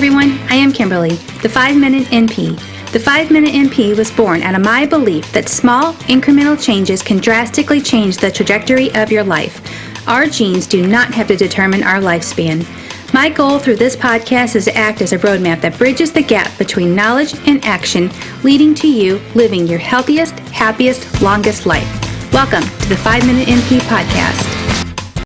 everyone, I am Kimberly, the 5-Minute NP. The 5-Minute NP was born out of my belief that small, incremental changes can drastically change the trajectory of your life. Our genes do not have to determine our lifespan. My goal through this podcast is to act as a roadmap that bridges the gap between knowledge and action, leading to you living your healthiest, happiest, longest life. Welcome to the 5-Minute NP podcast.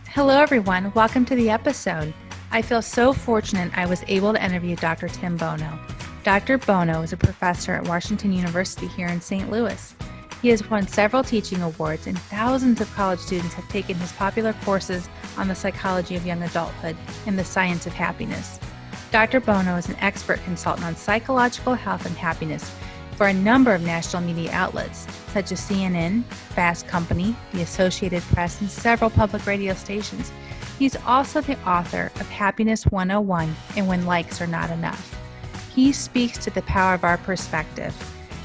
Hello everyone, welcome to the episode. I feel so fortunate I was able to interview Dr. Tim Bono. Dr. Bono is a professor at Washington University here in St. Louis. He has won several teaching awards and thousands of college students have taken his popular courses on the psychology of young adulthood and the science of happiness. Dr. Bono is an expert consultant on psychological health and happiness for a number of national media outlets such as CNN, Fast Company, the Associated Press, and several public radio stations. He's also the author of Happiness 101 and When Likes Are Not Enough. He speaks to the power of our perspective,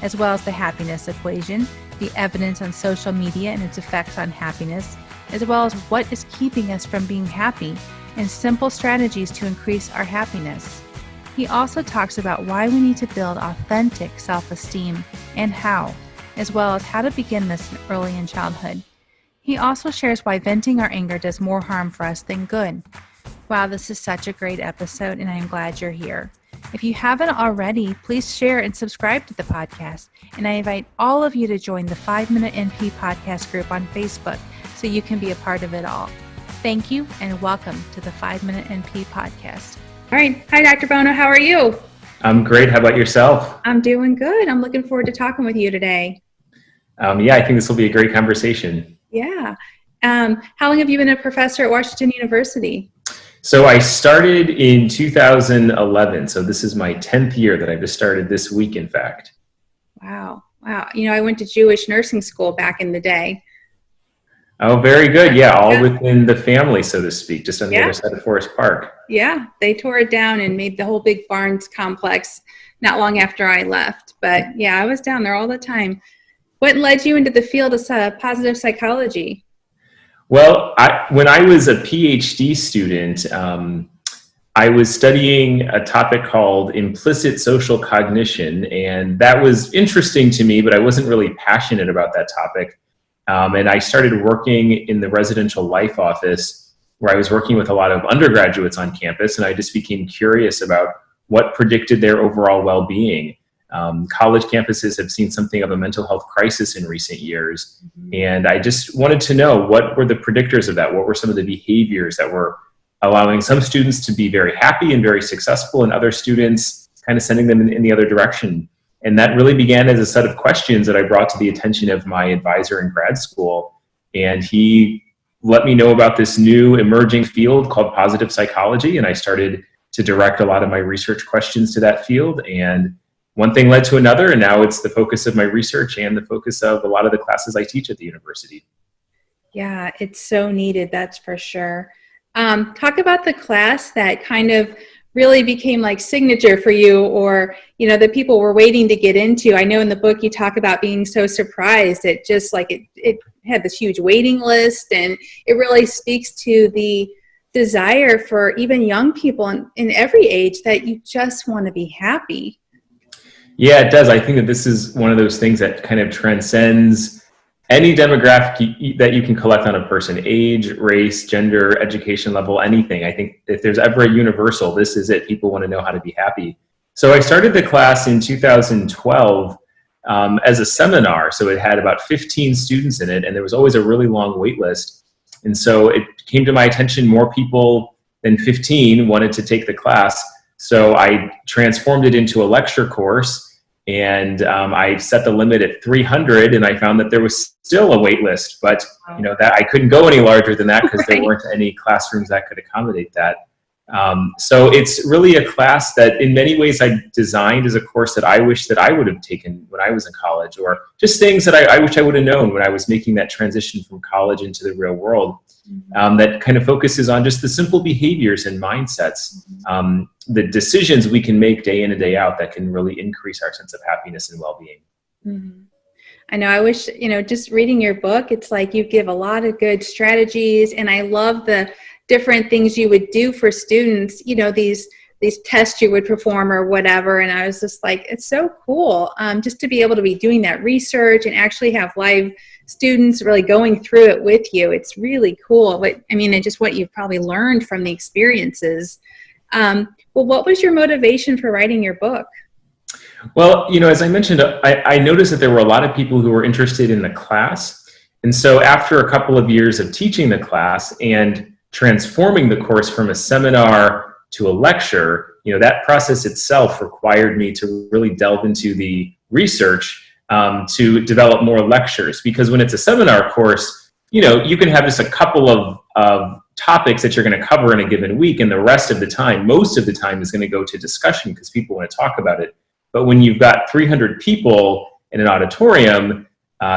as well as the happiness equation, the evidence on social media and its effects on happiness, as well as what is keeping us from being happy, and simple strategies to increase our happiness. He also talks about why we need to build authentic self-esteem and how, as well as how to begin this early in childhood. He also shares why venting our anger does more harm for us than good. Wow, this is such a great episode, and I'm glad you're here. If you haven't already, please share and subscribe to the podcast, and I invite all of you to join the 5-Minute NP podcast group on Facebook so you can be a part of it all. Thank you, and welcome to the 5-Minute NP podcast. All right. Hi, Dr. Bono. How are you? I'm great. How about yourself? I'm doing good. I'm looking forward to talking with you today. I think this will be a great conversation. Yeah. How long have you been a professor at Washington University? So I started in 2011. So this is my 10th year that I just started this week, in fact. Wow. You know, I went to Jewish nursing school back in the day. Oh, very good. Yeah, all within the family, so to speak, just on the other side of Forest Park. Yeah, they tore it down and made the whole big Barnes complex not long after I left. But yeah, I was down there all the time. What led you into the field of positive psychology? Well, when I was a PhD student, I was studying a topic called implicit social cognition, and that was interesting to me, but I wasn't really passionate about that topic. And I started working in the residential life office where I was working with a lot of undergraduates on campus, and I just became curious about what predicted their overall well-being. College campuses have seen something of a mental health crisis in recent years, and I just wanted to know what were the predictors of that, what were some of the behaviors that were allowing some students to be very happy and very successful and other students kind of sending them in the other direction. And that really began as a set of questions that I brought to the attention of my advisor in grad school. And he let me know about this new emerging field called positive psychology. And I started to direct a lot of my research questions to that field. And one thing led to another. And now it's the focus of my research and the focus of a lot of the classes I teach at the university. Yeah, it's so needed. That's for sure. Talk about the class that kind of really became like signature for you, or, you know, that people were waiting to get into. I know in the book you talk about being so surprised. It just like it had this huge waiting list, and it really speaks to the desire for even young people in every age that you just want to be happy. Yeah, it does. I think that this is one of those things that kind of transcends any demographic that you can collect on a person: age, race, gender, education level, anything. I think if there's ever a universal, this is it. People want to know how to be happy. So I started the class in 2012 as a seminar. So it had about 15 students in it, and there was always a really long wait list. And so it came to my attention more people than 15 wanted to take the class. So I transformed it into a lecture course. And I set the limit at 300, and I found that there was still a wait list, but you know that I couldn't go any larger than that because there weren't any classrooms that could accommodate that. So it's really a class that in many ways I designed as a course that I wish that I would have taken when I was in college, or just things that I wish I would have known when I was making that transition from college into the real world. That kind of focuses on just the simple behaviors and mindsets, the decisions we can make day in and day out that can really increase our sense of happiness and well-being. Mm-hmm. I know. I wish, just reading your book, it's like you give a lot of good strategies, and I love the different things you would do for students, these these tests you would perform or whatever. And I was just like, it's so cool just to be able to be doing that research and actually have live students really going through it with you. It's really cool. But I mean, and just what you've probably learned from the experiences. Well, what was your motivation for writing your book? Well, as I mentioned, I noticed that there were a lot of people who were interested in the class. And so after a couple of years of teaching the class and transforming the course from a seminar to a lecture, that process itself required me to really delve into the research to develop more lectures. Because when it's a seminar course, you can have just a couple of topics that you're going to cover in a given week, and the rest of the time, most of the time, is going to go to discussion because people want to talk about it. But when you've got 300 people in an auditorium,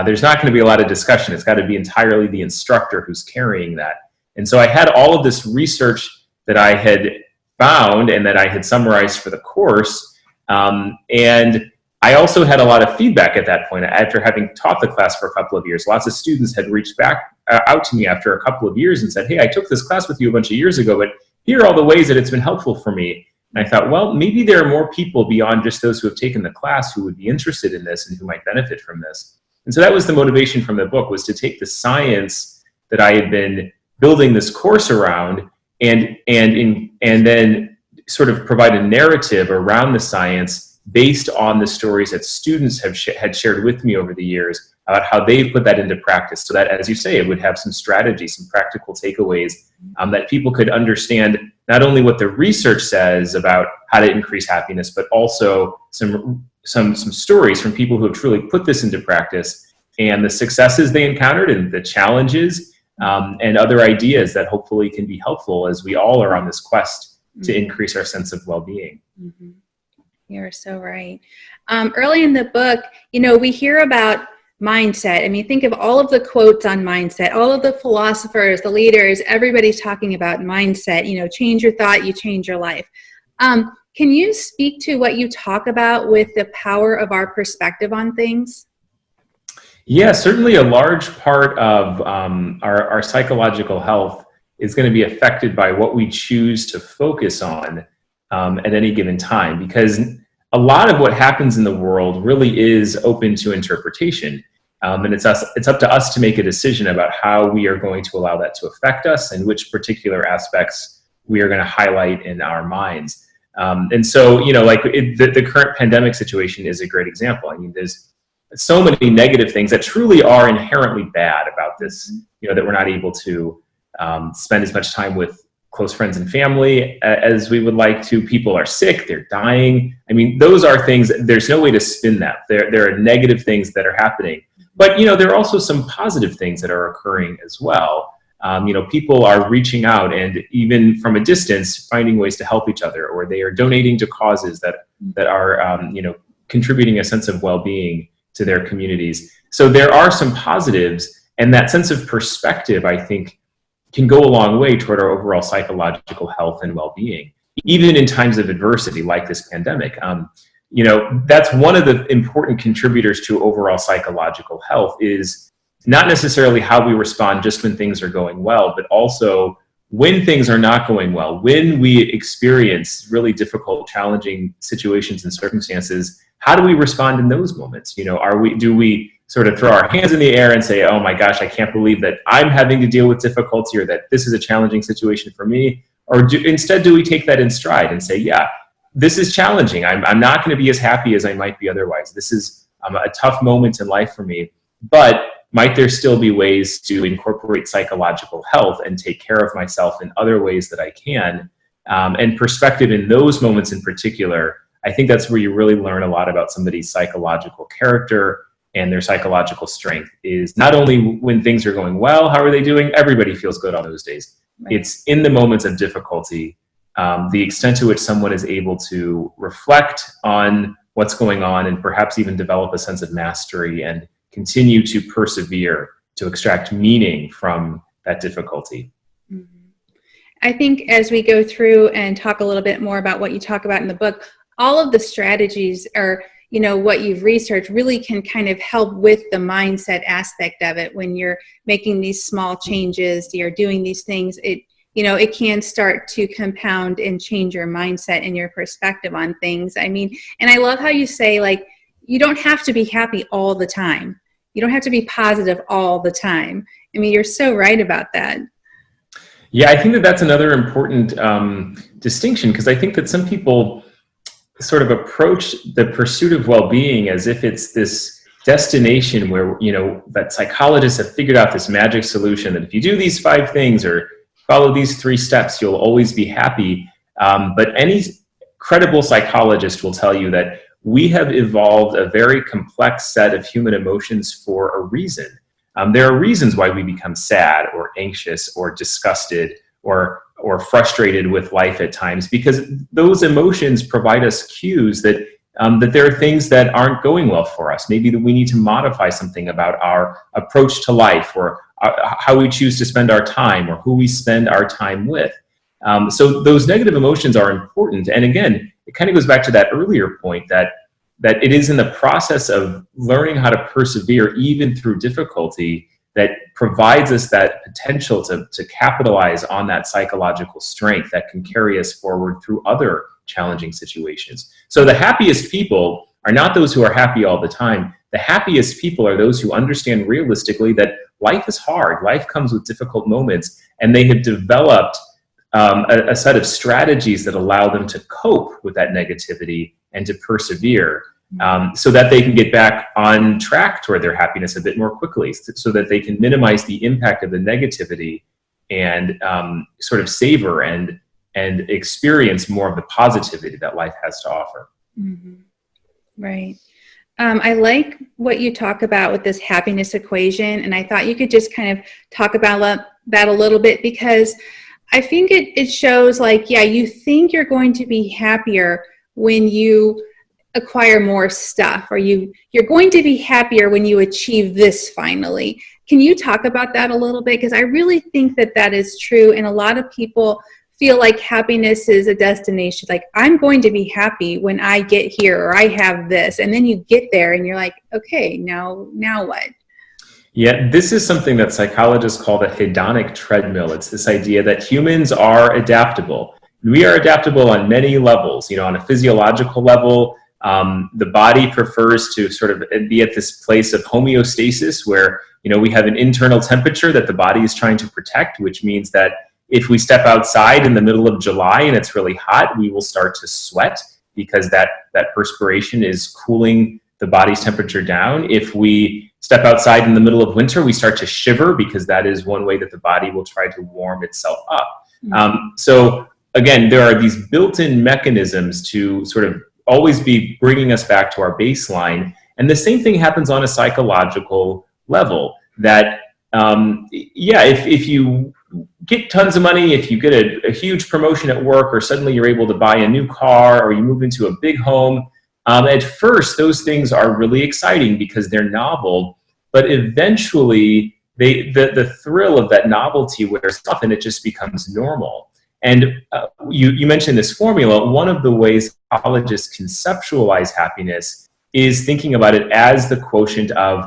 there's not going to be a lot of discussion. It's got to be entirely the instructor who's carrying that. And so I had all of this research that I had found and that I had summarized for the course. And I also had a lot of feedback at that point. After having taught the class for a couple of years, lots of students had reached back out to me after a couple of years and said, hey, I took this class with you a bunch of years ago, but here are all the ways that it's been helpful for me. And I thought, well, maybe there are more people beyond just those who have taken the class who would be interested in this and who might benefit from this. And so that was the motivation from the book, was to take the science that I had been building this course around and then sort of provide a narrative around the science based on the stories that students had shared with me over the years about how they've put that into practice, so that, as you say, it would have some strategy, some practical takeaways that people could understand not only what the research says about how to increase happiness, but also some stories from people who have truly put this into practice and the successes they encountered and the challenges and other ideas that hopefully can be helpful as we all are on this quest to increase our sense of well-being. Mm-hmm. You're so right. Early in the book, we hear about mindset. I mean, think of all of the quotes on mindset, all of the philosophers, the leaders, everybody's talking about mindset. Change your thought, you change your life. Can you speak to what you talk about with the power of our perspective on things? Yeah, certainly a large part of our psychological health is going to be affected by what we choose to focus on at any given time, because a lot of what happens in the world really is open to interpretation. And it's up to us to make a decision about how we are going to allow that to affect us and which particular aspects we are going to highlight in our minds. And so, the current pandemic situation is a great example. I mean, there's so many negative things that truly are inherently bad about this, that we're not able to spend as much time with close friends and family as we would like to. People are sick, they're dying. I mean, those are things, there's no way to spin that. There are negative things that are happening. But, there are also some positive things that are occurring as well. People are reaching out and even from a distance finding ways to help each other, or they are donating to causes that are, contributing a sense of well-being to their communities. So there are some positives, and that sense of perspective, I think, can go a long way toward our overall psychological health and well-being, even in times of adversity like this pandemic. That's one of the important contributors to overall psychological health, is not necessarily how we respond just when things are going well, but also when things are not going well, when we experience really difficult, challenging situations and circumstances. How do we respond in those moments? Do we sort of throw our hands in the air and say, oh my gosh, I can't believe that I'm having to deal with difficulty, or that this is a challenging situation for me? Or instead, do we take that in stride and say, yeah, this is challenging. I'm not going to be as happy as I might be otherwise. This is a tough moment in life for me, but might there still be ways to incorporate psychological health and take care of myself in other ways that I can? And perspective in those moments in particular, I think that's where you really learn a lot about somebody's psychological character and their psychological strength. Is not only when things are going well, how are they doing? Everybody feels good on those days. Right. It's in the moments of difficulty, the extent to which someone is able to reflect on what's going on and perhaps even develop a sense of mastery and continue to persevere to extract meaning from that difficulty. Mm-hmm. I think as we go through and talk a little bit more about what you talk about in the book, all of the strategies or, what you've researched really can kind of help with the mindset aspect of it. When you're making these small changes, you're doing these things, it can start to compound and change your mindset and your perspective on things. I mean, and I love how you say, like, you don't have to be happy all the time. You don't have to be positive all the time. I mean, you're so right about that. Yeah, I think that that's another important distinction, because I think that some people sort of approach the pursuit of well-being as if it's this destination where, that psychologists have figured out this magic solution that if you do these 5 things or follow these 3 steps, you'll always be happy. But any credible psychologist will tell you that we have evolved a very complex set of human emotions for a reason. There are reasons why we become sad or anxious or disgusted or frustrated with life at times, because those emotions provide us cues that there are things that aren't going well for us. Maybe that we need to modify something about our approach to life, or how we choose to spend our time, or who we spend our time with. So those negative emotions are important. And again, it kind of goes back to that earlier point that it is in the process of learning how to persevere even through difficulty that provides us that potential to capitalize on that psychological strength that can carry us forward through other challenging situations. So the happiest people are not those who are happy all the time. The happiest people are those who understand realistically that life is hard. Life comes with difficult moments, and they have developed a set of strategies that allow them to cope with that negativity and to persevere, so that they can get back on track toward their happiness a bit more quickly, so that they can minimize the impact of the negativity and sort of savor and experience more of the positivity that life has to offer. Mm-hmm. Right. I like what you talk about with this happiness equation, and I thought you could just kind of talk about that a little bit, because I think it shows, like, yeah, you think you're going to be happier when you acquire more stuff, or you're going to be happier when you achieve this finally. Can you talk about that a little bit? Because I really think that is true, and a lot of people feel like happiness is a destination. Like, I'm going to be happy when I get here, or I have this, and then you get there and you're like, okay, now what? Yeah, this is something that psychologists call the hedonic treadmill. It's this idea that humans are adaptable. We are adaptable on many levels. On a physiological level, the body prefers to sort of be at this place of homeostasis where, we have an internal temperature that the body is trying to protect, which means that if we step outside in the middle of July and it's really hot, we will start to sweat because that perspiration is cooling the body's temperature down. If we step outside in the middle of winter, we start to shiver because that is one way that the body will try to warm itself up. Mm-hmm. So again, there are these built-in mechanisms to sort of always be bringing us back to our baseline. And the same thing happens on a psychological level, that, if you get tons of money, if you get a huge promotion at work, or suddenly you're able to buy a new car, or you move into a big home, at first those things are really exciting because they're novel, but eventually the thrill of that novelty wears off and it just becomes normal. And you mentioned this formula. One of the ways psychologists conceptualize happiness is thinking about it as the quotient of,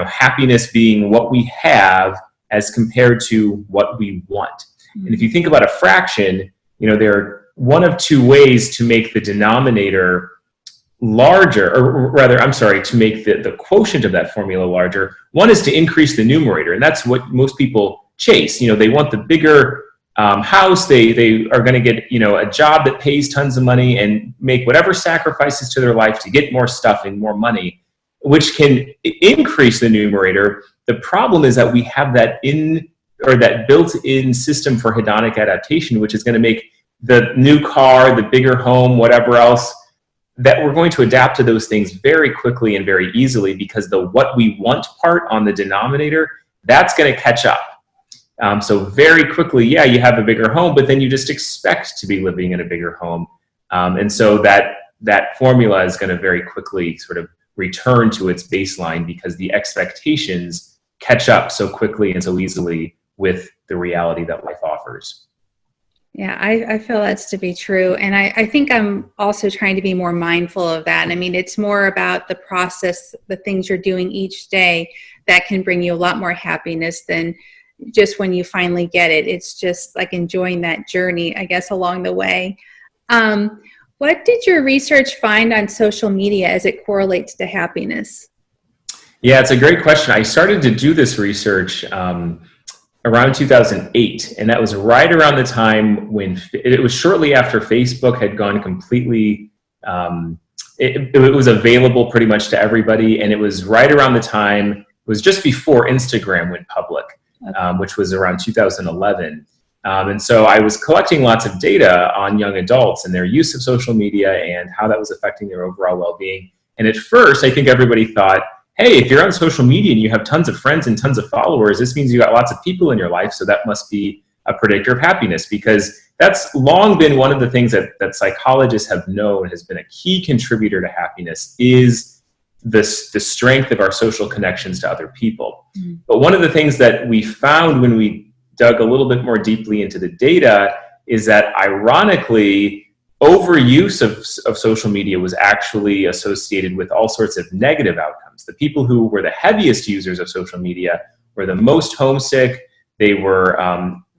happiness being what we have as compared to what we want. Mm-hmm. And if you think about a fraction, there are one of 2 ways to make the denominator larger, or rather, to make the quotient of that formula larger. One is to increase the numerator, and that's what most people chase. They want the bigger house. They are going to get, a job that pays tons of money and make whatever sacrifices to their life to get more stuff and more money, which can increase the numerator. The problem is that we have that built-in system for hedonic adaptation, which is going to make the new car, the bigger home, whatever else, that we're going to adapt to those things very quickly and very easily, because the what we want part on the denominator, that's going to catch up. So very quickly, you have a bigger home, but then you just expect to be living in a bigger home. And so that formula is going to very quickly sort of return to its baseline, because the expectations catch up so quickly and so easily with the reality that life offers. Yeah, I feel that's to be true. And I think I'm also trying to be more mindful of that. I mean, it's more about the process, the things you're doing each day that can bring you a lot more happiness than just when you finally get it. It's just like enjoying that journey, I guess, along the way. What did your research find on social media as it correlates to happiness? Yeah, it's a great question. I started to do this research around 2008, and that was right around the time when it was shortly after Facebook had gone completely, it was available pretty much to everybody, and it was right around the time, it was just before Instagram went public, which was around 2011. And so I was collecting lots of data on young adults and their use of social media and how that was affecting their overall well-being. And at first, I think everybody thought, hey, if you're on social media and you have tons of friends and tons of followers, this means you got lots of people in your life, so that must be a predictor of happiness, because that's long been one of the things that psychologists have known has been a key contributor to happiness, is the strength of our social connections to other people. Mm-hmm. But one of the things that we found when we dug a little bit more deeply into the data is that, ironically, overuse of social media was actually associated with all sorts of negative outcomes. The people who were the heaviest users of social media were the most homesick. They were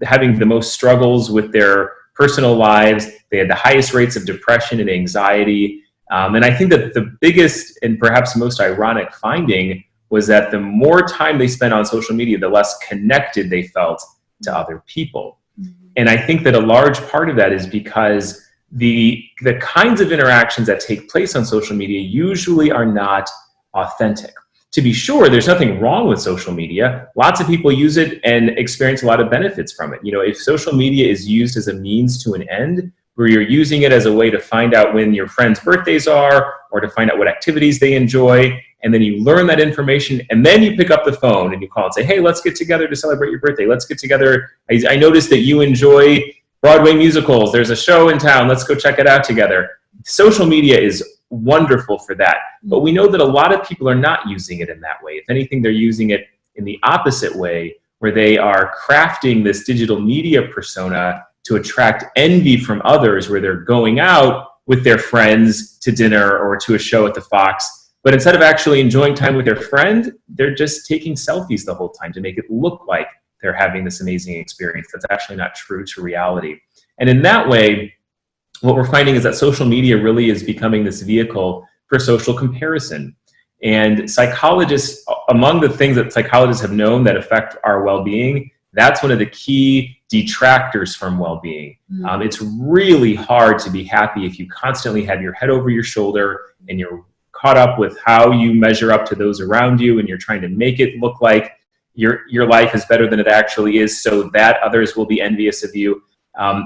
having the most struggles with their personal lives. They had the highest rates of depression and anxiety. And I think that the biggest and perhaps most ironic finding was that the more time they spent on social media, the less connected they felt to other people. Mm-hmm. And I think that a large part of that is because the kinds of interactions that take place on social media usually are not authentic. To be sure, there's nothing wrong with social media. Lots of people use it and experience a lot of benefits from it. You know, if social media is used as a means to an end, where you're using it as a way to find out when your friends' birthdays are, or to find out what activities they enjoy, and then you learn that information, and then you pick up the phone and you call and say, hey, let's get together to celebrate your birthday. Let's get together. I noticed that you enjoy Broadway musicals. There's a show in town. Let's go check it out together. Social media is wonderful for that. But we know that a lot of people are not using it in that way. If anything, they're using it in the opposite way, where they are crafting this digital media persona to attract envy from others, where they're going out with their friends to dinner or to a show at the Fox. But instead of actually enjoying time with their friend, they're just taking selfies the whole time to make it look like they're having this amazing experience that's actually not true to reality. And in that way, what we're finding is that social media really is becoming this vehicle for social comparison. And psychologists, among the things that psychologists have known that affect our well-being, that's one of the key detractors from well-being. Mm-hmm. It's really hard to be happy if you constantly have your head over your shoulder and you're caught up with how you measure up to those around you, and you're trying to make it look like your life is better than it actually is, so that others will be envious of you.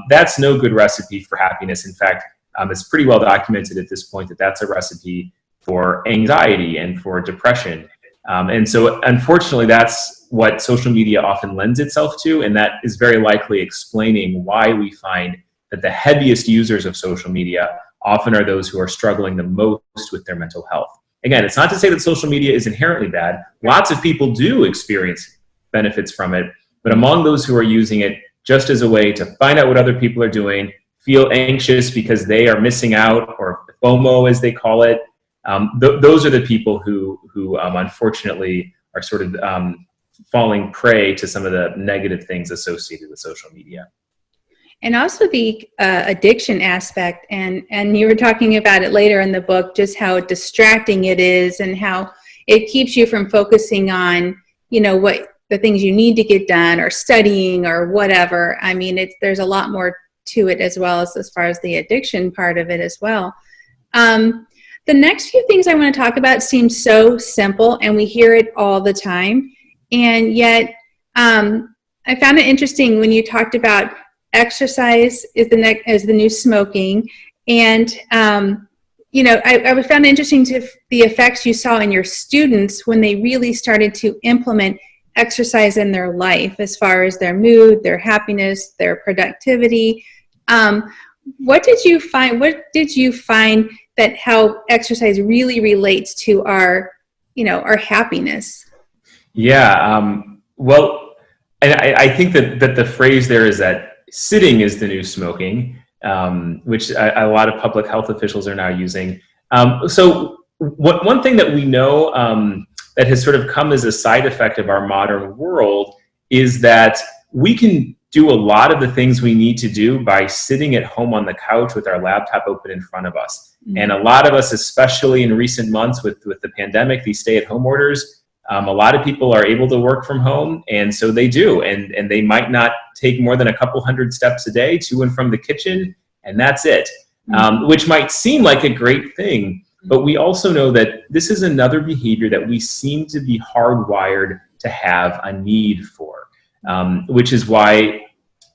That's no good recipe for happiness. In fact, it's pretty well documented at this point that that's a recipe for anxiety and for depression. And so unfortunately, that's what social media often lends itself to, and that is very likely explaining why we find that the heaviest users of social media often are those who are struggling the most with their mental health. Again, it's not to say that social media is inherently bad. Lots of people do experience benefits from it, but among those who are using it just as a way to find out what other people are doing, feel anxious because they are missing out, or FOMO as they call it, those are the people who unfortunately are sort of falling prey to some of the negative things associated with social media. And also the addiction aspect, and you were talking about it later in the book, just how distracting it is and how it keeps you from focusing on, you know, what the things you need to get done or studying or whatever. I mean, there's a lot more to it as well as far as the addiction part of it as well. The next few things I want to talk about seem so simple, and we hear it all the time. And yet, I found it interesting when you talked about exercise is the new smoking, and you know, I found it interesting the effects you saw in your students when they really started to implement exercise in their life, as far as their mood, their happiness, their productivity. What did you find that how exercise really relates to our, you know, our happiness? Yeah, well, and I think that the phrase there is that sitting is the new smoking, which a lot of public health officials are now using. So one thing that we know that has sort of come as a side effect of our modern world is that we can do a lot of the things we need to do by sitting at home on the couch with our laptop open in front of us. And a lot of us, especially in recent months with the pandemic, these stay-at-home orders, a lot of people are able to work from home, and so they do. And they might not take more than a couple hundred steps a day to and from the kitchen, and that's it, which might seem like a great thing. But we also know that this is another behavior that we seem to be hardwired to have a need for, which is why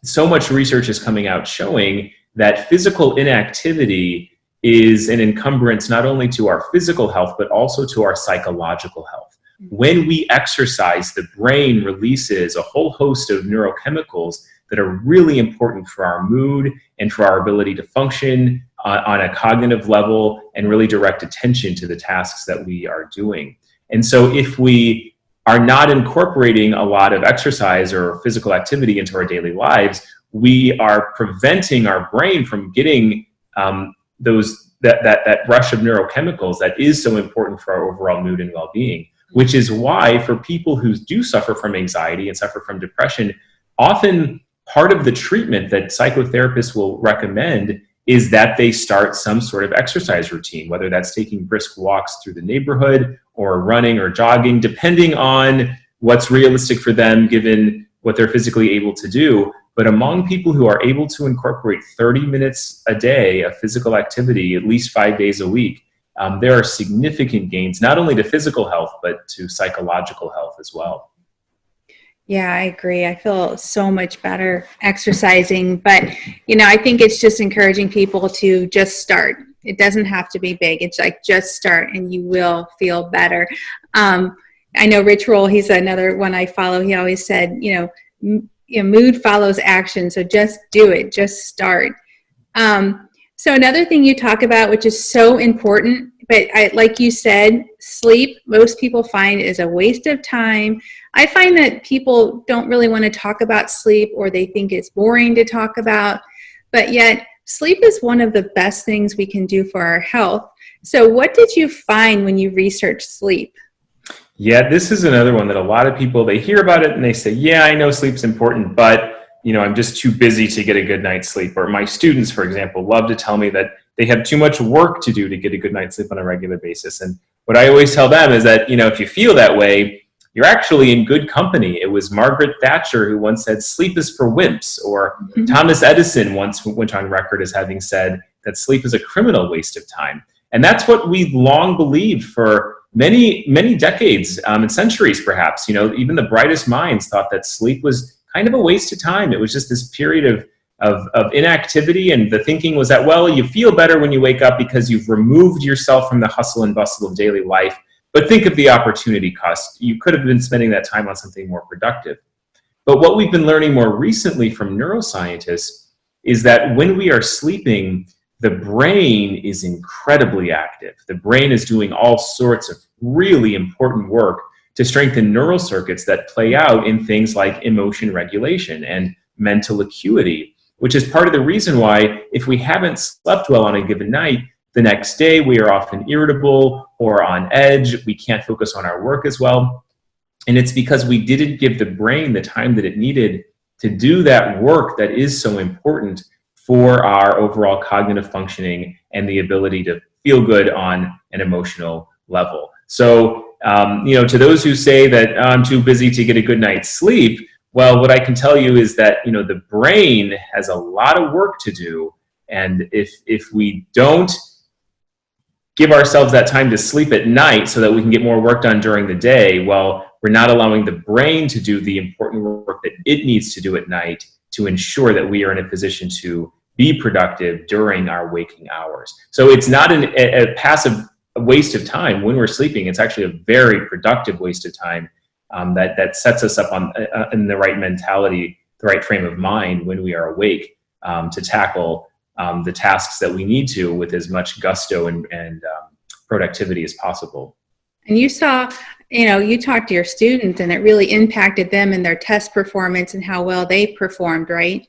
so much research is coming out showing that physical inactivity is an encumbrance not only to our physical health, but also to our psychological health. When we exercise, the brain releases a whole host of neurochemicals that are really important for our mood and for our ability to function on a cognitive level and really direct attention to the tasks that we are doing. And so if we are not incorporating a lot of exercise or physical activity into our daily lives, we are preventing our brain from getting that rush of neurochemicals that is so important for our overall mood and well-being, which is why for people who do suffer from anxiety and suffer from depression, often part of the treatment that psychotherapists will recommend is that they start some sort of exercise routine, whether that's taking brisk walks through the neighborhood or running or jogging, depending on what's realistic for them given what they're physically able to do. But among people who are able to incorporate 30 minutes a day of physical activity, at least 5 days a week, there are significant gains, not only to physical health, but to psychological health as well. Yeah, I agree. I feel so much better exercising, but I think it's just encouraging people to just start. It doesn't have to be big. It's like just start and you will feel better. I know Rich Roll, he's another one I follow. He always said, mood follows action. So just do it, just start. So another thing you talk about, which is so important, but like you said, sleep, most people find is a waste of time. I find that people don't really want to talk about sleep, or they think it's boring to talk about, but yet sleep is one of the best things we can do for our health. So what did you find when you researched sleep? Yeah, this is another one that a lot of people, they hear about it and they say, yeah, I know sleep's important, but I'm just too busy to get a good night's sleep. Or my students, for example, love to tell me that they have too much work to do to get a good night's sleep on a regular basis. And what I always tell them is that, if you feel that way, you're actually in good company. It was Margaret Thatcher who once said, sleep is for wimps. Or Thomas Edison once went on record as having said that sleep is a criminal waste of time. And that's what we've long believed for many, many decades and centuries, perhaps. Even the brightest minds thought that sleep was kind of a waste of time. It was just this period of inactivity, and the thinking was that, well, you feel better when you wake up because you've removed yourself from the hustle and bustle of daily life. But think of the opportunity cost. You could have been spending that time on something more productive. But what we've been learning more recently from neuroscientists is that when we are sleeping, the brain is incredibly active. The brain is doing all sorts of really important work to strengthen neural circuits that play out in things like emotion regulation and mental acuity, which is part of the reason why if we haven't slept well on a given night, the next day we are often irritable or on edge. We can't focus on our work as well. And it's because we didn't give the brain the time that it needed to do that work that is so important for our overall cognitive functioning and the ability to feel good on an emotional level. So, to those who say that I'm too busy to get a good night's sleep, well, what I can tell you is that, the brain has a lot of work to do. And if we don't give ourselves that time to sleep at night so that we can get more work done during the day, well, we're not allowing the brain to do the important work that it needs to do at night to ensure that we are in a position to be productive during our waking hours. So it's not a passive waste of time when we're sleeping. It's actually a very productive waste of time that sets us up in the right mentality, the right frame of mind when we are awake to tackle the tasks that we need to with as much gusto and productivity as possible. And you saw, you talked to your students and it really impacted them in their test performance and how well they performed, right?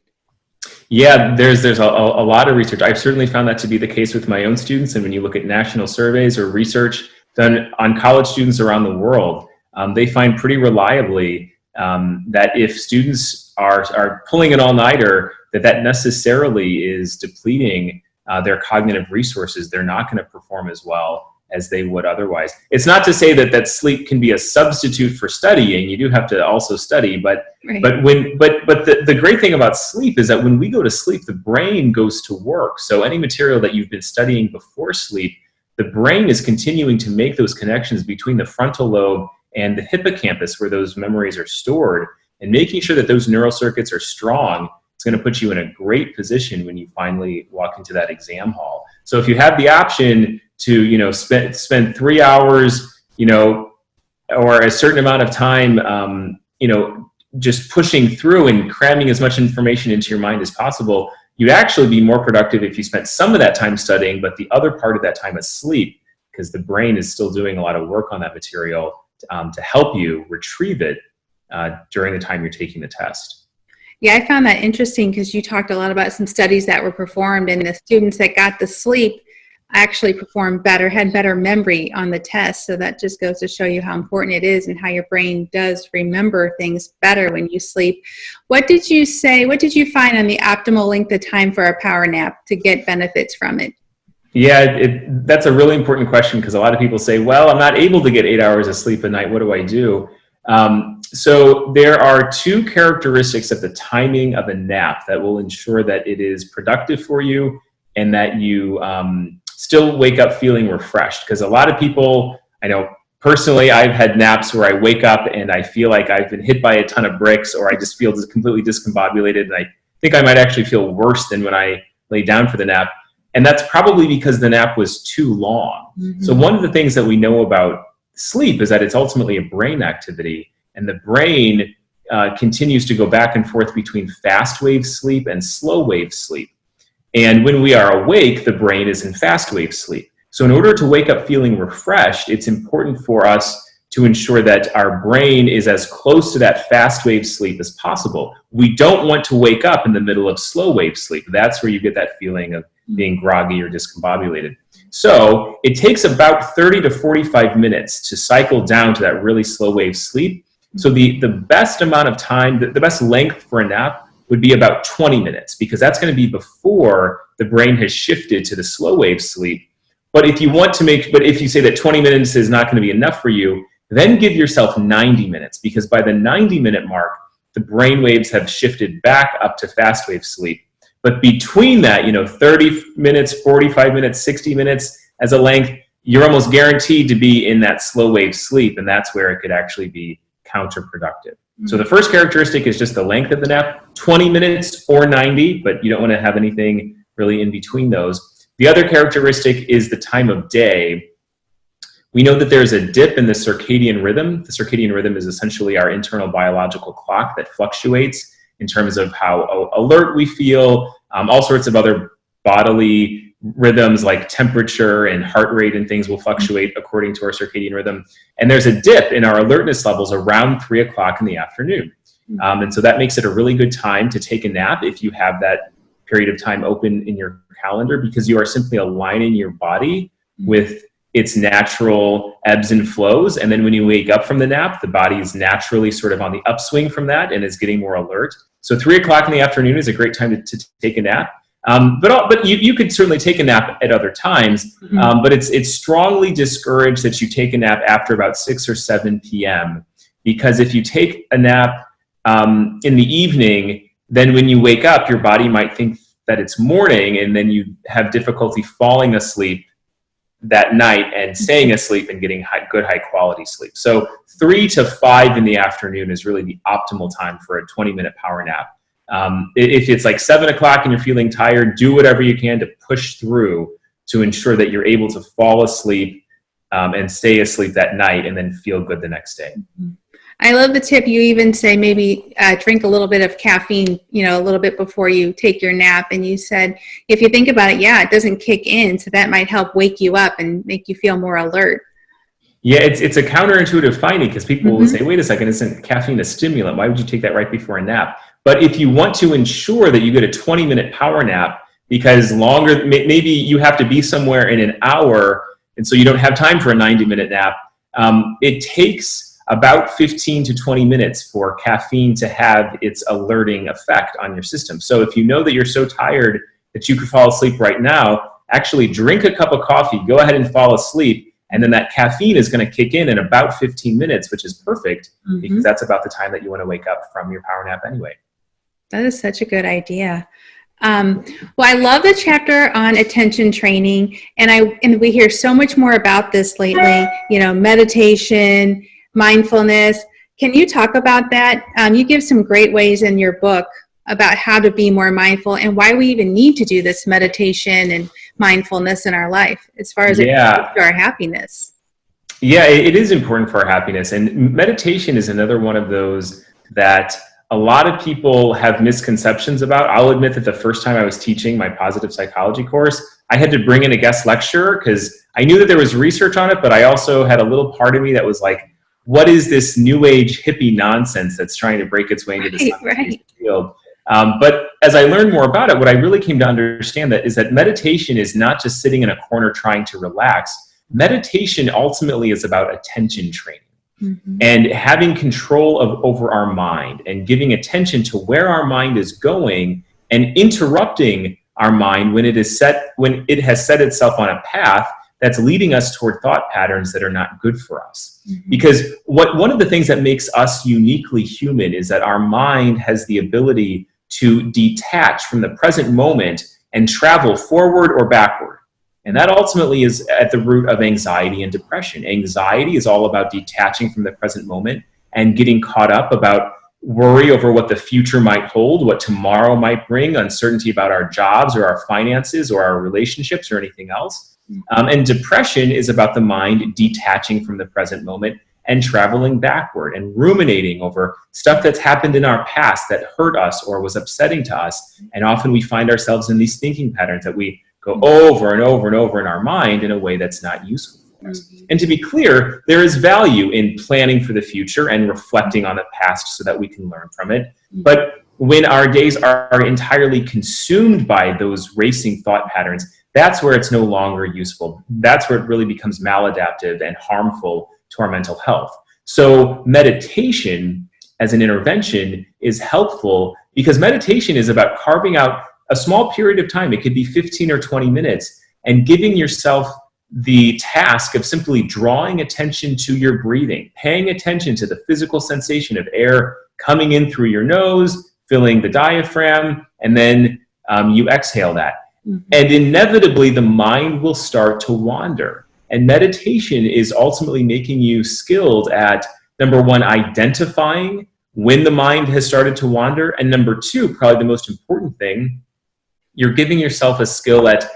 Yeah, there's a lot of research. I've certainly found that to be the case with my own students. And when you look at national surveys or research done on college students around the world, they find pretty reliably that if students are pulling an all-nighter, that necessarily is depleting their cognitive resources. They're not going to perform as well as they would otherwise. It's not to say that sleep can be a substitute for studying. You do have to also study, but Right. the great thing about sleep is that when we go to sleep, the brain goes to work. So any material that you've been studying before sleep, the brain is continuing to make those connections between the frontal lobe and the hippocampus where those memories are stored, and making sure that those neural circuits are strong. It's going to put you in a great position when you finally walk into that exam hall. So if you have the option to, spend 3 hours, or a certain amount of time, just pushing through and cramming as much information into your mind as possible, you'd actually be more productive if you spent some of that time studying, but the other part of that time asleep, because the brain is still doing a lot of work on that material to help you retrieve it during the time you're taking the test. Yeah, I found that interesting because you talked a lot about some studies that were performed, and the students that got the sleep actually performed better, had better memory on the test. So that just goes to show you how important it is and how your brain does remember things better when you sleep. What did you find on the optimal length of time for a power nap to get benefits from it? Yeah, that's a really important question, because a lot of people say, well, I'm not able to get 8 hours of sleep a night. What do I do? So there are two characteristics of the timing of a nap that will ensure that it is productive for you and that you still wake up feeling refreshed. Because a lot of people, I know personally, I've had naps where I wake up and I feel like I've been hit by a ton of bricks, or I just feel completely discombobulated, and I think I might actually feel worse than when I lay down for the nap. And that's probably because the nap was too long. Mm-hmm. So one of the things that we know about sleep is that it's ultimately a brain activity, and the brain continues to go back and forth between fast wave sleep and slow wave sleep. And when we are awake, the brain is in fast wave sleep. So in order to wake up feeling refreshed, it's important for us to ensure that our brain is as close to that fast wave sleep as possible. We don't want to wake up in the middle of slow wave sleep. That's where you get that feeling of being groggy or discombobulated. So it takes about 30 to 45 minutes to cycle down to that really slow wave sleep. So the best amount of time, the best length for a nap would be about 20 minutes, because that's going to be before the brain has shifted to the slow wave sleep. But if you say that 20 minutes is not going to be enough for you, then give yourself 90 minutes, because by the 90-minute mark, the brain waves have shifted back up to fast wave sleep. But between that, 30 minutes, 45 minutes, 60 minutes as a length, you're almost guaranteed to be in that slow wave sleep, and that's where it could actually be counterproductive. Mm-hmm. So the first characteristic is just the length of the nap, 20 minutes or 90, but you don't want to have anything really in between those. The other characteristic is the time of day. We know that there's a dip in the circadian rhythm. The circadian rhythm is essentially our internal biological clock that fluctuates in terms of how alert we feel, all sorts of other bodily rhythms like temperature and heart rate and things will fluctuate according to our circadian rhythm. And there's a dip in our alertness levels around 3 o'clock in the afternoon. And so that makes it a really good time to take a nap if you have that period of time open in your calendar, because you are simply aligning your body with its natural ebbs and flows. And then when you wake up from the nap, the body is naturally sort of on the upswing from that and is getting more alert. So 3 o'clock in the afternoon is a great time to take a nap. But you could certainly take a nap at other times, but it's strongly discouraged that you take a nap after about 6 or 7 p.m. Because if you take a nap in the evening, then when you wake up, your body might think that it's morning, and then you have difficulty falling asleep that night and staying asleep and getting good high quality sleep. So 3 to 5 in the afternoon is really the optimal time for a 20-minute power nap. If it's like 7 o'clock and you're feeling tired, do whatever you can to push through to ensure that you're able to fall asleep and stay asleep that night and then feel good the next day. I love the tip. You even say maybe drink a little bit of caffeine, a little bit before you take your nap. And you said, if you think about it, it doesn't kick in. So that might help wake you up and make you feel more alert. Yeah, it's a counterintuitive finding, because people will say, wait a second, isn't caffeine a stimulant? Why would you take that right before a nap? But if you want to ensure that you get a 20-minute power nap, because maybe you have to be somewhere in an hour, and so you don't have time for a 90-minute nap, it takes about 15 to 20 minutes for caffeine to have its alerting effect on your system. So if you know that you're so tired that you could fall asleep right now, actually drink a cup of coffee, go ahead and fall asleep, and then that caffeine is going to kick in about 15 minutes, which is perfect because that's about the time that you want to wake up from your power nap anyway. That is such a good idea. Well, I love the chapter on attention training, and we hear so much more about this lately, meditation, mindfulness. Can you talk about that? You give some great ways in your book about how to be more mindful and why we even need to do this meditation and mindfulness in our life as far as it relates to our happiness. Yeah, it is important for our happiness. And meditation is another one of those that a lot of people have misconceptions about. I'll admit that the first time I was teaching my positive psychology course, I had to bring in a guest lecturer because I knew that there was research on it, but I also had a little part of me that was like, what is this new age hippie nonsense that's trying to break its way into the science field? But as I learned more about it, what I really came to understand is that meditation is not just sitting in a corner trying to relax. Meditation ultimately is about attention training. And having control over our mind and giving attention to where our mind is going and interrupting our mind when it has set itself on a path that's leading us toward thought patterns that are not good for us. Because one of the things that makes us uniquely human is that our mind has the ability to detach from the present moment and travel forward or backward. And that ultimately is at the root of anxiety and depression. Anxiety is all about detaching from the present moment and getting caught up about worry over what the future might hold, what tomorrow might bring, uncertainty about our jobs or our finances or our relationships or anything else. And depression is about the mind detaching from the present moment and traveling backward and ruminating over stuff that's happened in our past that hurt us or was upsetting to us. And often we find ourselves in these thinking patterns that we go over and over and over in our mind in a way that's not useful for us. And to be clear, there is value in planning for the future and reflecting on the past so that we can learn from it. But when our days are entirely consumed by those racing thought patterns, that's where it's no longer useful. That's where it really becomes maladaptive and harmful to our mental health. So meditation as an intervention is helpful because meditation is about carving out a small period of time. It could be 15 or 20 minutes and giving yourself the task of simply drawing attention to your breathing, paying attention to the physical sensation of air coming in through your nose, filling the diaphragm, and then you exhale that. And inevitably, the mind will start to wander. And meditation is ultimately making you skilled at, number one, identifying when the mind has started to wander. And number two, probably the most important thing, you're giving yourself a skill at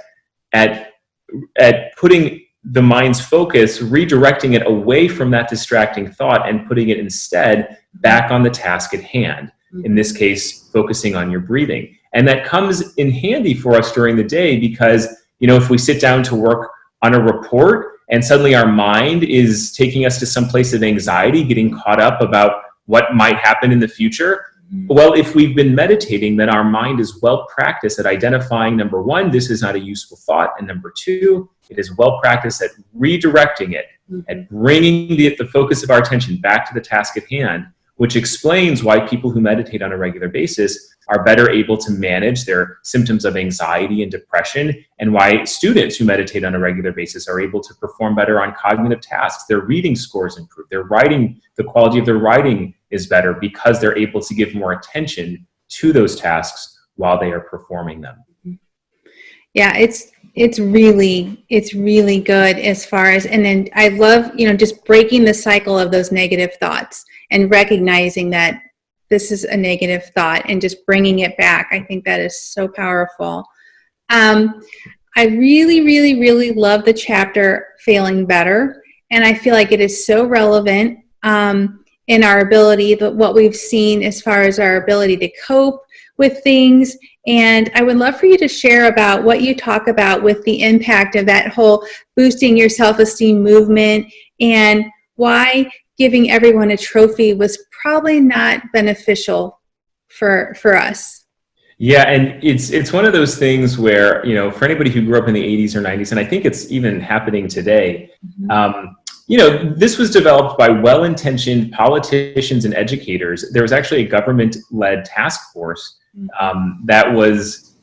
putting the mind's focus, redirecting it away from that distracting thought and putting it instead back on the task at hand. In this case, focusing on your breathing. And that comes in handy for us during the day because, if we sit down to work on a report and suddenly our mind is taking us to some place of anxiety, getting caught up about what might happen in the future. Well, if we've been meditating, then our mind is well practiced at identifying, number one, this is not a useful thought. And number two, it is well practiced at redirecting it and bringing the focus of our attention back to the task at hand, which explains why people who meditate on a regular basis are better able to manage their symptoms of anxiety and depression, and why students who meditate on a regular basis are able to perform better on cognitive tasks. Their reading scores improve. Their writing, the quality of their writing is better because they're able to give more attention to those tasks while they are performing them. Yeah, it's really good as far as, and then I love, just breaking the cycle of those negative thoughts and recognizing that this is a negative thought and just bringing it back. I think that is so powerful. I really, really, really love the chapter Failing Better. And I feel like it is so relevant in our ability, but what we've seen as far as our ability to cope with things. And I would love for you to share about what you talk about with the impact of that whole boosting your self-esteem movement and why giving everyone a trophy was probably not beneficial for us. Yeah, and it's one of those things where, for anybody who grew up in the 80s or 90s, and I think it's even happening today, this was developed by well-intentioned politicians and educators. There was actually a government-led task force that was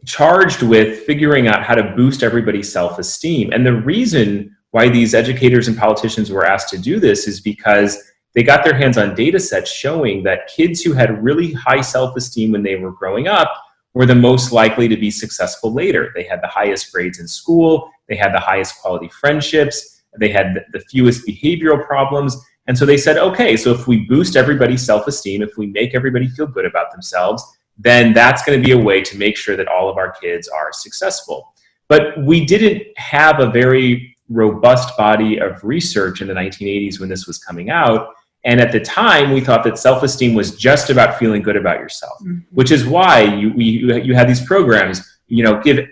charged with figuring out how to boost everybody's self-esteem. And the reason why these educators and politicians were asked to do this is because they got their hands on data sets showing that kids who had really high self-esteem when they were growing up were the most likely to be successful later. They had the highest grades in school, they had the highest quality friendships, they had the fewest behavioral problems. And so they said, okay, so if we boost everybody's self-esteem, if we make everybody feel good about themselves, then that's going to be a way to make sure that all of our kids are successful. But we didn't have a very robust body of research in the 1980s when this was coming out. And at the time, we thought that self-esteem was just about feeling good about yourself, which is why you had these programs,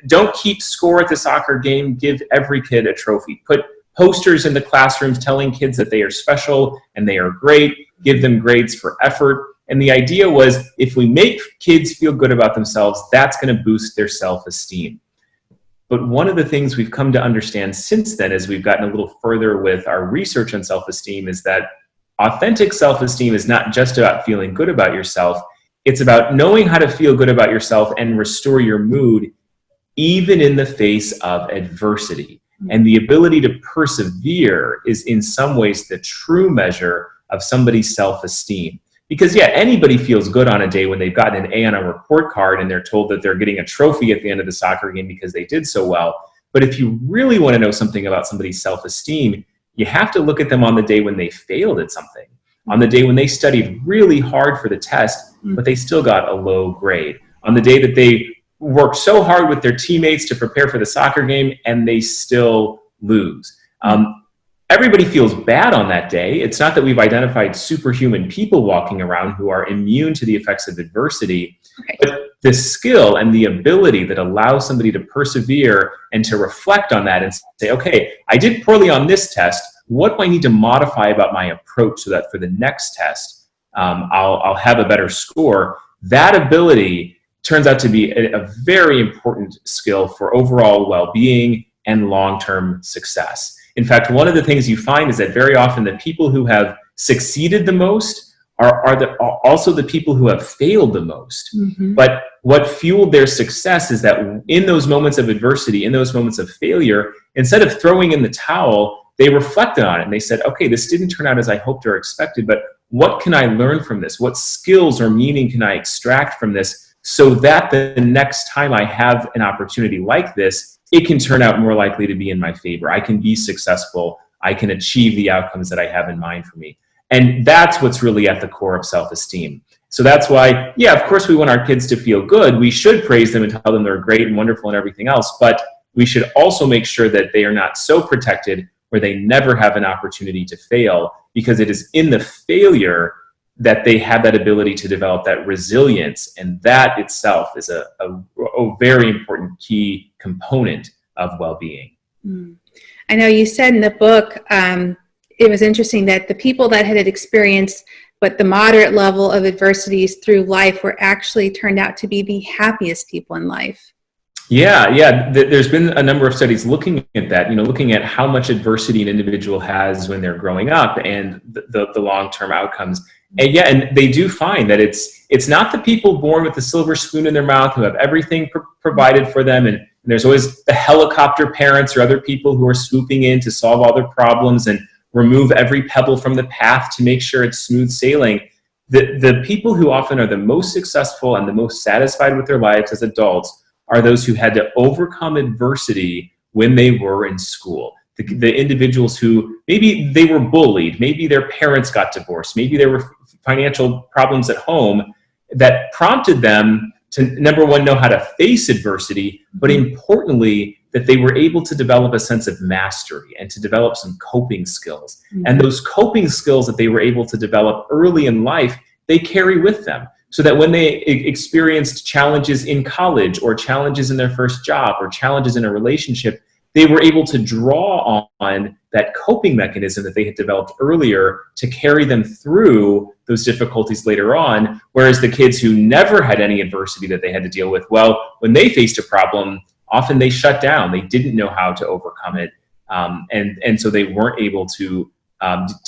don't keep score at the soccer game, give every kid a trophy. Put posters in the classrooms telling kids that they are special and they are great, give them grades for effort. And the idea was, if we make kids feel good about themselves, that's going to boost their self-esteem. But one of the things we've come to understand since then, as we've gotten a little further with our research on self-esteem, is that authentic self-esteem is not just about feeling good about yourself. It's about knowing how to feel good about yourself and restore your mood, even in the face of adversity. And the ability to persevere is in some ways the true measure of somebody's self-esteem. Because anybody feels good on a day when they've gotten an A on a report card and they're told that they're getting a trophy at the end of the soccer game because they did so well. But if you really want to know something about somebody's self-esteem, you have to look at them on the day when they failed at something, on the day when they studied really hard for the test, but they still got a low grade, on the day that they worked so hard with their teammates to prepare for the soccer game and they still lose. Everybody feels bad on that day. It's not that we've identified superhuman people walking around who are immune to the effects of adversity, but the skill and the ability that allows somebody to persevere and to reflect on that and say, okay, I did poorly on this test. What do I need to modify about my approach so that for the next test, I'll have a better score? That ability turns out to be a very important skill for overall well-being and long-term success. In fact, one of the things you find is that very often the people who have succeeded the most are also the people who have failed the most. But what fueled their success is that in those moments of adversity, in those moments of failure, instead of throwing in the towel, they reflected on it and they said, okay, this didn't turn out as I hoped or expected, but what can I learn from this? What skills or meaning can I extract from this so that the next time I have an opportunity like this, it can turn out more likely to be in my favor. I can be successful. I can achieve the outcomes that I have in mind for me. And that's what's really at the core of self-esteem. So that's why, of course we want our kids to feel good. We should praise them and tell them they're great and wonderful and everything else, but we should also make sure that they are not so protected where they never have an opportunity to fail, because it is in the failure that they have that ability to develop that resilience. And that itself is a very important key component of well-being. I know you said in the book, it was interesting that the people that had experienced the moderate level of adversities through life were actually turned out to be the happiest people in life. There's been a number of studies looking at that, looking at how much adversity an individual has when they're growing up and the long-term outcomes. And they do find that it's not the people born with the silver spoon in their mouth who have everything provided for them, and there's always the helicopter parents or other people who are swooping in to solve all their problems and remove every pebble from the path to make sure it's smooth sailing. The people who often are the most successful and the most satisfied with their lives as adults are those who had to overcome adversity when they were in school. The individuals who maybe they were bullied, maybe their parents got divorced, maybe there were financial problems at home that prompted them to, number one, know how to face adversity, but importantly, that they were able to develop a sense of mastery and to develop some coping skills. And those coping skills that they were able to develop early in life, they carry with them. So that when they experienced challenges in college or challenges in their first job or challenges in a relationship, they were able to draw on that coping mechanism that they had developed earlier to carry them through those difficulties later on. Whereas the kids who never had any adversity that they had to deal with, when they faced a problem, often they shut down. They didn't know how to overcome it. And so they weren't able to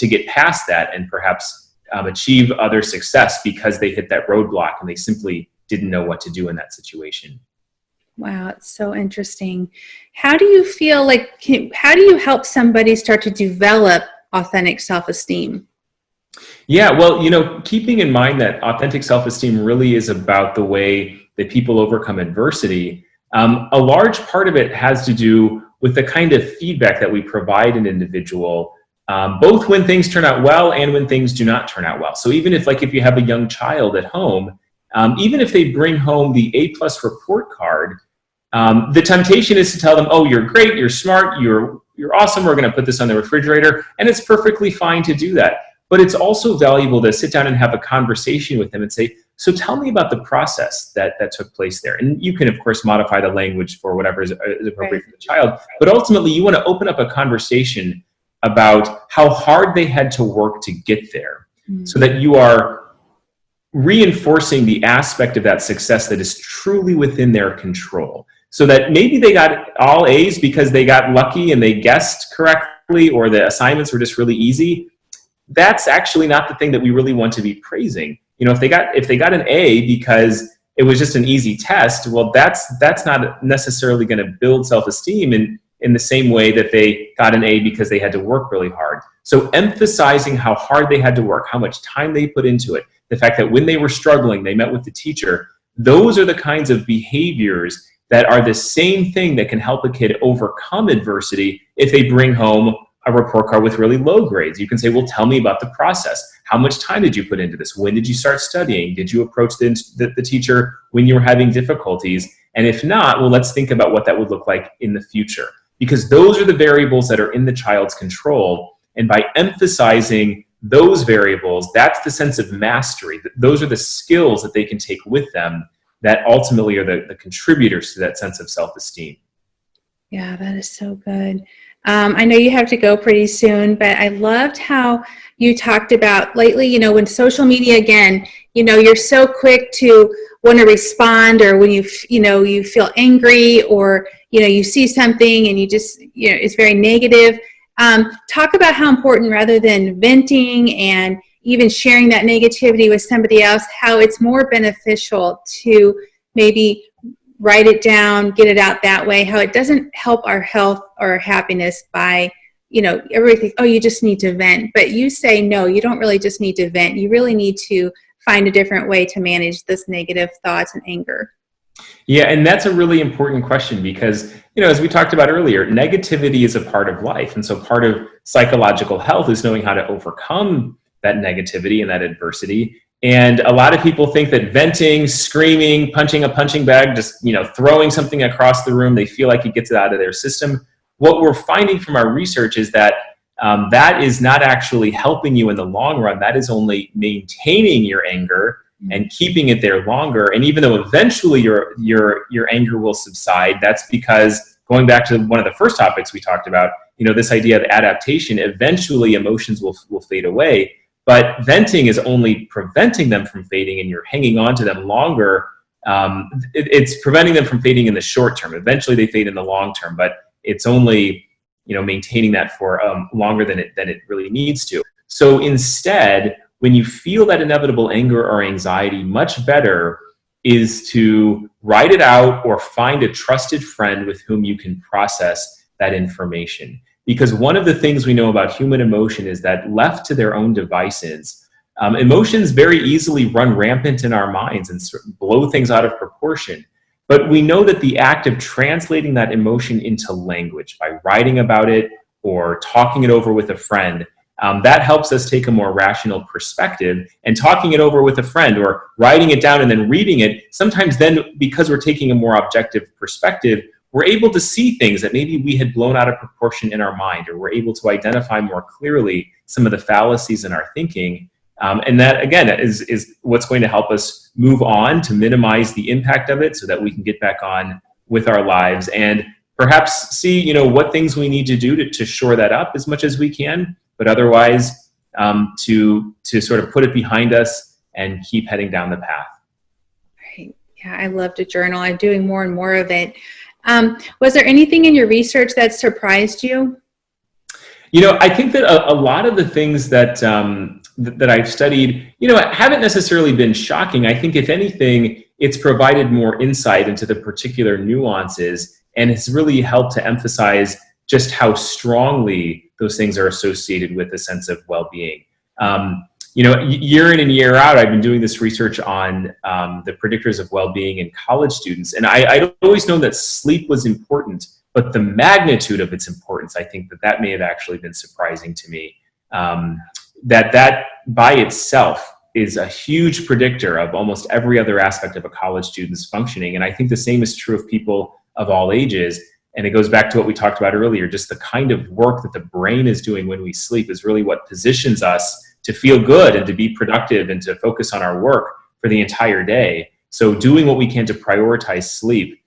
get past that and perhaps achieve other success because they hit that roadblock and they simply didn't know what to do in that situation. Wow, it's so interesting. How do you feel like, how do you help somebody start to develop authentic self-esteem? Yeah, well, keeping in mind that authentic self-esteem really is about the way that people overcome adversity, a large part of it has to do with the kind of feedback that we provide an individual, both when things turn out well and when things do not turn out well. So even if you have a young child at home, even if they bring home the A+ report card, the temptation is to tell them, oh, you're great, you're smart, you're awesome, we're going to put this on the refrigerator, and it's perfectly fine to do that. But it's also valuable to sit down and have a conversation with them and say, so tell me about the process that took place there. And you can, of course, modify the language for whatever is appropriate for the child. But ultimately, you want to open up a conversation about how hard they had to work to get there, so that you are reinforcing the aspect of that success that is truly within their control. So that maybe they got all A's because they got lucky and they guessed correctly, or the assignments were just really easy. That's actually not the thing that we really want to be praising. If they got an A because it was just an easy test, well, that's not necessarily going to build self-esteem in the same way that they got an A because they had to work really hard. So emphasizing how hard they had to work, how much time they put into it, the fact that when they were struggling, they met with the teacher, those are the kinds of behaviors that are the same thing that can help a kid overcome adversity if they bring home a report card with really low grades. You can say, well, tell me about the process. How much time did you put into this? When did you start studying? Did you approach the teacher when you were having difficulties? And if not, well, let's think about what that would look like in the future. Because those are the variables that are in the child's control. And by emphasizing those variables, that's the sense of mastery. Those are the skills that they can take with them that ultimately are the contributors to that sense of self-esteem. Yeah, that is so good. I know you have to go pretty soon, but I loved how you talked about lately, when social media, again, you're so quick to want to respond, or when you feel angry, or, you see something and you just, it's very negative. Talk about how important, rather than venting and even sharing that negativity with somebody else, how it's more beneficial to maybe write it down, get it out that way, how it doesn't help our health or happiness by, everybody thinks, oh, you just need to vent. But you say, no, you don't really just need to vent. You really need to find a different way to manage this negative thoughts and anger. Yeah, and that's a really important question because, as we talked about earlier, negativity is a part of life. And so part of psychological health is knowing how to overcome that negativity and that adversity. And a lot of people think that venting, screaming, punching a punching bag, just, throwing something across the room, they feel like it gets it out of their system. What we're finding from our research is that that is not actually helping you in the long run. That is only maintaining your anger and keeping it there longer. And even though eventually your anger will subside, that's because, going back to one of the first topics we talked about, this idea of adaptation, eventually emotions will fade away. But venting is only preventing them from fading, and you're hanging on to them longer. It's preventing them from fading in the short term. Eventually they fade in the long term, but it's only, maintaining that for longer than it really needs to. So instead, when you feel that inevitable anger or anxiety, much better is to write it out or find a trusted friend with whom you can process that information. Because one of the things we know about human emotion is that, left to their own devices, emotions very easily run rampant in our minds and blow things out of proportion. But we know that the act of translating that emotion into language by writing about it or talking it over with a friend, that helps us take a more rational perspective. And talking it over with a friend or writing it down and then reading it, sometimes then, because we're taking a more objective perspective, we're able to see things that maybe we had blown out of proportion in our mind, or we're able to identify more clearly some of the fallacies in our thinking. And that, again, is what's going to help us move on to minimize the impact of it so that we can get back on with our lives and perhaps see, what things we need to do to shore that up as much as we can, but otherwise to sort of put it behind us and keep heading down the path. Right. Yeah, I love to journal. I'm doing more and more of it. Was there anything in your research that surprised you? I think that a lot of the things that that I've studied, haven't necessarily been shocking. I think if anything, it's provided more insight into the particular nuances and has really helped to emphasize just how strongly those things are associated with a sense of well-being. Year in and year out, I've been doing this research on the predictors of well-being in college students. And I'd always known that sleep was important, but the magnitude of its importance, I think that may have actually been surprising to me. That by itself is a huge predictor of almost every other aspect of a college student's functioning. And I think the same is true of people of all ages. And it goes back to what we talked about earlier, just the kind of work that the brain is doing when we sleep is really what positions us to feel good and to be productive and to focus on our work for the entire day. So doing what we can to prioritize sleep,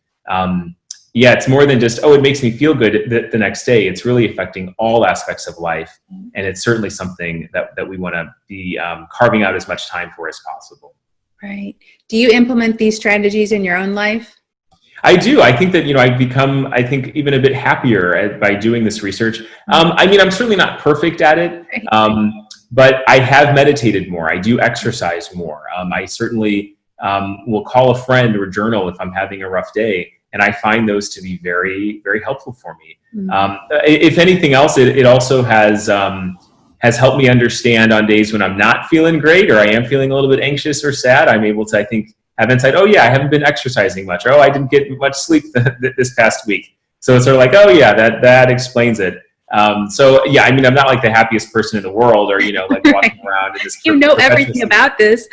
it's more than just, it makes me feel good the next day. It's really affecting all aspects of life. And it's certainly something that we want to be carving out as much time for as possible. Right. Do you implement these strategies in your own life? I do. I think that, I've become, even a bit happier by doing this research. I'm certainly not perfect at it, but I have meditated more. I do exercise more. I certainly will call a friend or journal if I'm having a rough day. And I find those to be very, very helpful for me. If anything else, it also has helped me understand on days when I'm not feeling great or I am feeling a little bit anxious or sad, I'm able to, have insight, I haven't been exercising much, or I didn't get much sleep this past week. So it's sort of like, that explains it. I'm not like the happiest person in the world, or like walking around and just everything about this.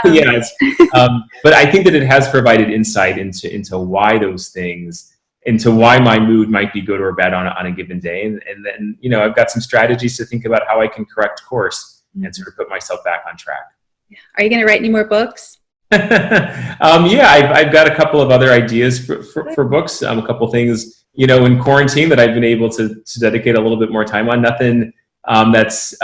But I think that it has provided insight into why those things, into why my mood might be good or bad on a given day, and then I've got some strategies to think about how I can correct course and sort of put myself back on track. Are you going to write any more books? I've got a couple of other ideas for books. A couple things, in quarantine that I've been able to dedicate a little bit more time on. Nothing that's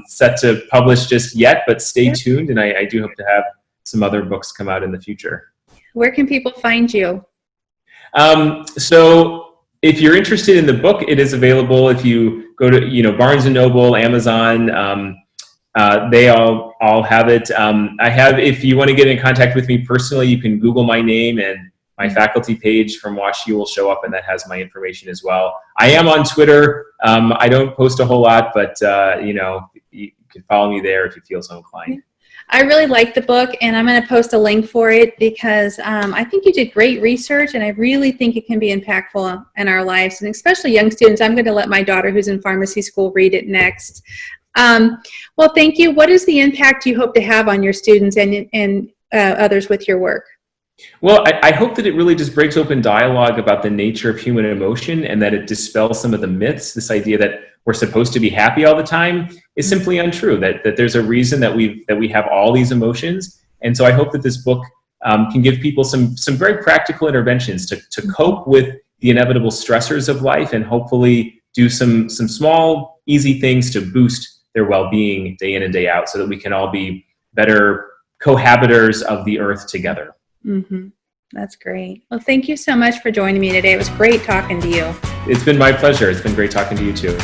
set to publish just yet, but stay tuned. And I do hope to have some other books come out in the future. Where can people find you? So if you're interested in the book, it is available. If you go to, Barnes & Noble, Amazon, they all have it. If you want to get in contact with me personally, you can Google my name, and my faculty page from WashU will show up, and that has my information as well. I am on Twitter. I don't post a whole lot, but you can follow me there if you feel so inclined. I really like the book, and I'm going to post a link for it because I think you did great research, and I really think it can be impactful in our lives, and especially young students. I'm going to let my daughter, who's in pharmacy school, read it next. Well, thank you. What is the impact you hope to have on your students and others with your work? Well, I hope that it really just breaks open dialogue about the nature of human emotion, and that it dispels some of the myths. This idea that we're supposed to be happy all the time is simply untrue, that there's a reason that we have all these emotions. And so I hope that this book can give people some very practical interventions to cope with the inevitable stressors of life, and hopefully do some small, easy things to boost their well-being day in and day out, so that we can all be better cohabitors of the earth together. Mm-hmm. That's great. Well, thank you so much for joining me today. It was great talking to you. It's been my pleasure. It's been great talking to you too.